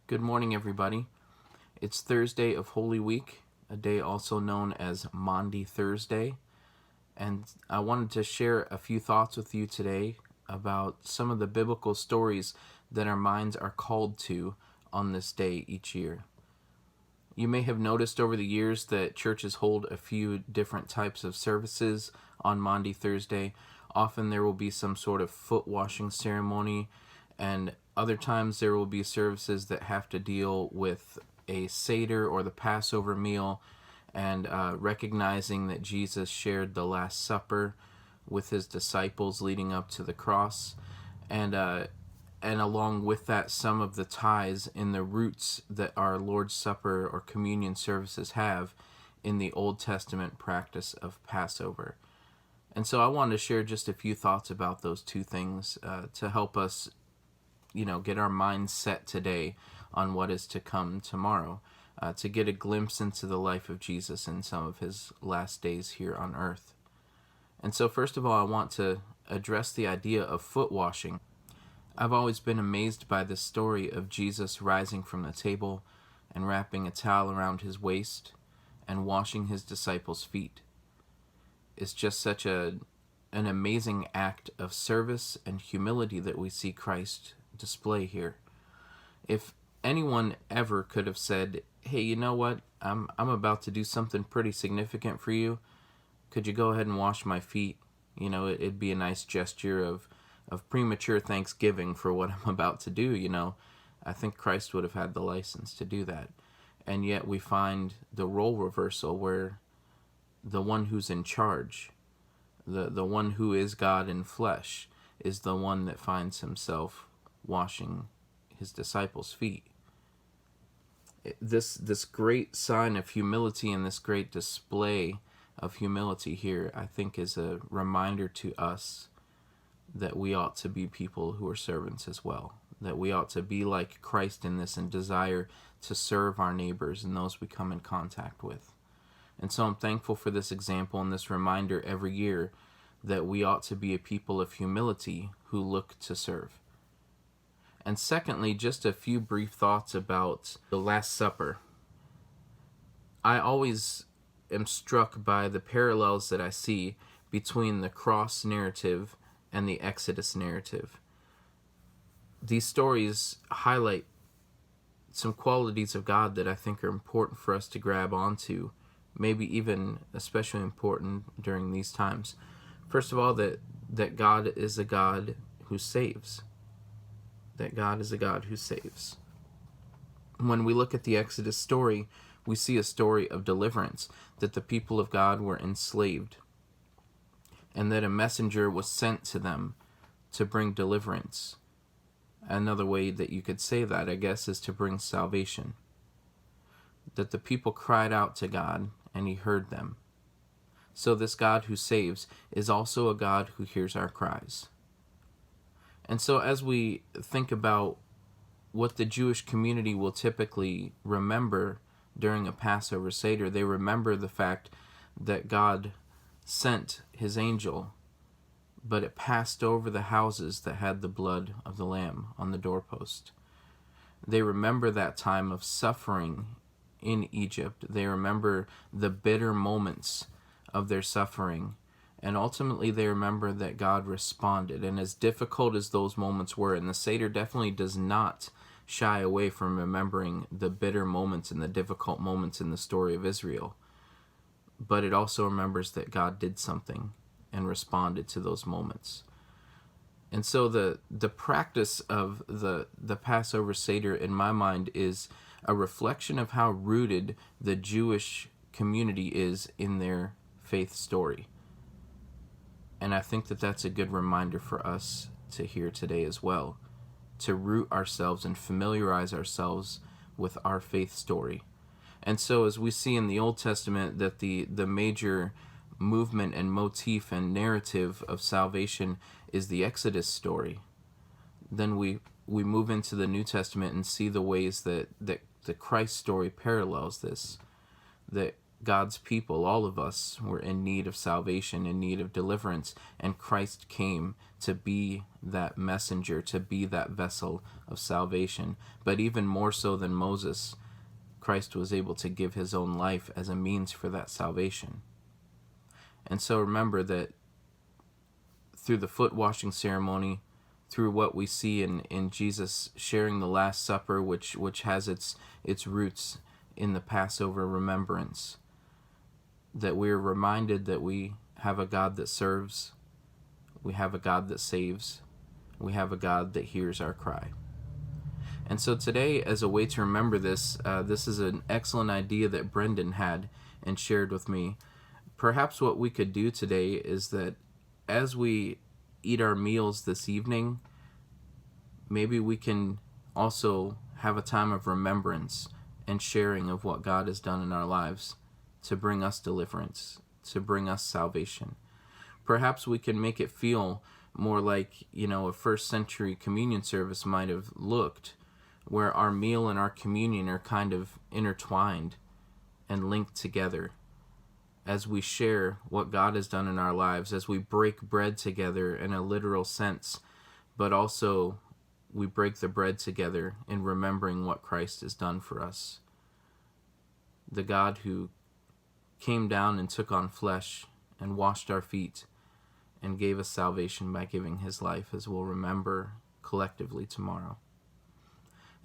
Good morning, everybody. It's Thursday of Holy Week, a day also known as Maundy Thursday, and I wanted to share a few thoughts with you today about some of the biblical stories that our minds are called to on this day each year. You may have noticed over the years that churches hold a few different types of services on Maundy Thursday. Often there will be some sort of foot washing ceremony, and other times there will be services that have to deal with a Seder or the Passover meal, and recognizing that Jesus shared the Last Supper with his disciples leading up to the cross, and along with that, some of the ties in the roots that our Lord's Supper or communion services have in the Old Testament practice of Passover. And so I wanted to share just a few thoughts about those two things to help us, get our minds set today on what is to come tomorrow, to get a glimpse into the life of Jesus in some of his last days here on earth. And so first of all, I want to address the idea of foot washing. I've always been amazed by this story of Jesus rising from the table and wrapping a towel around his waist and washing his disciples' feet. It's just such an amazing act of service and humility that we see Christ display here. If anyone ever could have said, hey, you know what, I'm about to do something pretty significant for you, could you go ahead and wash my feet? It'd be a nice gesture of premature thanksgiving for what I'm about to do. I think Christ would have had the license to do that. And yet we find the role reversal where the one who's in charge, the one who is God in flesh, is the one that finds himself washing his disciples' feet. This great sign of humility and this great display of humility here, I think, is a reminder to us that we ought to be people who are servants as well, that we ought to be like Christ in this and desire to serve our neighbors and those we come in contact with. And so I'm thankful for this example and this reminder every year that we ought to be a people of humility who look to serve. And secondly, just a few brief thoughts about the Last Supper. I always am struck by the parallels that I see between the cross narrative and the Exodus narrative. These stories highlight some qualities of God that I think are important for us to grab onto, maybe even especially important during these times. First of all, that God is a God who saves. That God is a God who saves. When we look at the Exodus story, we see a story of deliverance, that the people of God were enslaved, and that a messenger was sent to them to bring deliverance. Another way that you could say that, I guess, is to bring salvation. That the people cried out to God, and he heard them. So this God who saves is also a God who hears our cries. And so as we think about what the Jewish community will typically remember during a Passover Seder, they remember the fact that God sent his angel, but it passed over the houses that had the blood of the lamb on the doorpost. They remember that time of suffering in Egypt. They remember the bitter moments of their suffering. And ultimately they remember that God responded. And as difficult as those moments were, and the Seder definitely does not shy away from remembering the bitter moments and the difficult moments in the story of Israel, but it also remembers that God did something and responded to those moments. And so the practice of the Passover Seder, in my mind, is a reflection of how rooted the Jewish community is in their faith story. And I think that that's a good reminder for us to hear today as well, to root ourselves and familiarize ourselves with our faith story. And so as we see in the Old Testament that the major movement and motif and narrative of salvation is the Exodus story, then we move into the New Testament and see the ways that the Christ story parallels this, that God's people, all of us, were in need of salvation, in need of deliverance, and Christ came to be that messenger, to be that vessel of salvation. But even more so than Moses, Christ was able to give his own life as a means for that salvation. And so remember that through the foot washing ceremony, through what we see in Jesus sharing the Last Supper, which has its roots in the Passover remembrance, that we're reminded that we have a God that serves, we have a God that saves, we have a God that hears our cry. And so today, as a way to remember this, this is an excellent idea that Brendan had and shared with me. Perhaps what we could do today is that as we eat our meals this evening, maybe we can also have a time of remembrance and sharing of what God has done in our lives to bring us deliverance, to bring us salvation. Perhaps we can make it feel more like, a first century communion service might have looked, where our meal and our communion are kind of intertwined and linked together as we share what God has done in our lives, as we break bread together in a literal sense, but also we break the bread together in remembering what Christ has done for us. The God who came down and took on flesh and washed our feet and gave us salvation by giving his life, as we'll remember collectively tomorrow.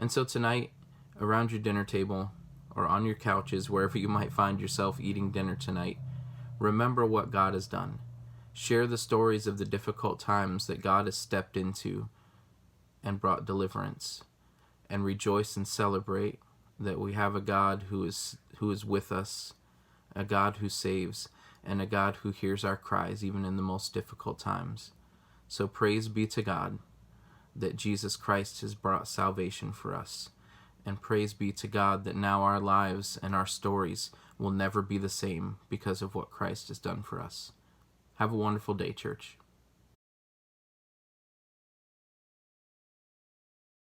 And so tonight, around your dinner table or on your couches, wherever you might find yourself eating dinner tonight, remember what God has done. Share the stories of the difficult times that God has stepped into and brought deliverance, and rejoice and celebrate that we have a God who is with us, a God who saves, and a God who hears our cries even in the most difficult times. So praise be to God that Jesus Christ has brought salvation for us. And praise be to God that now our lives and our stories will never be the same because of what Christ has done for us. Have a wonderful day, church.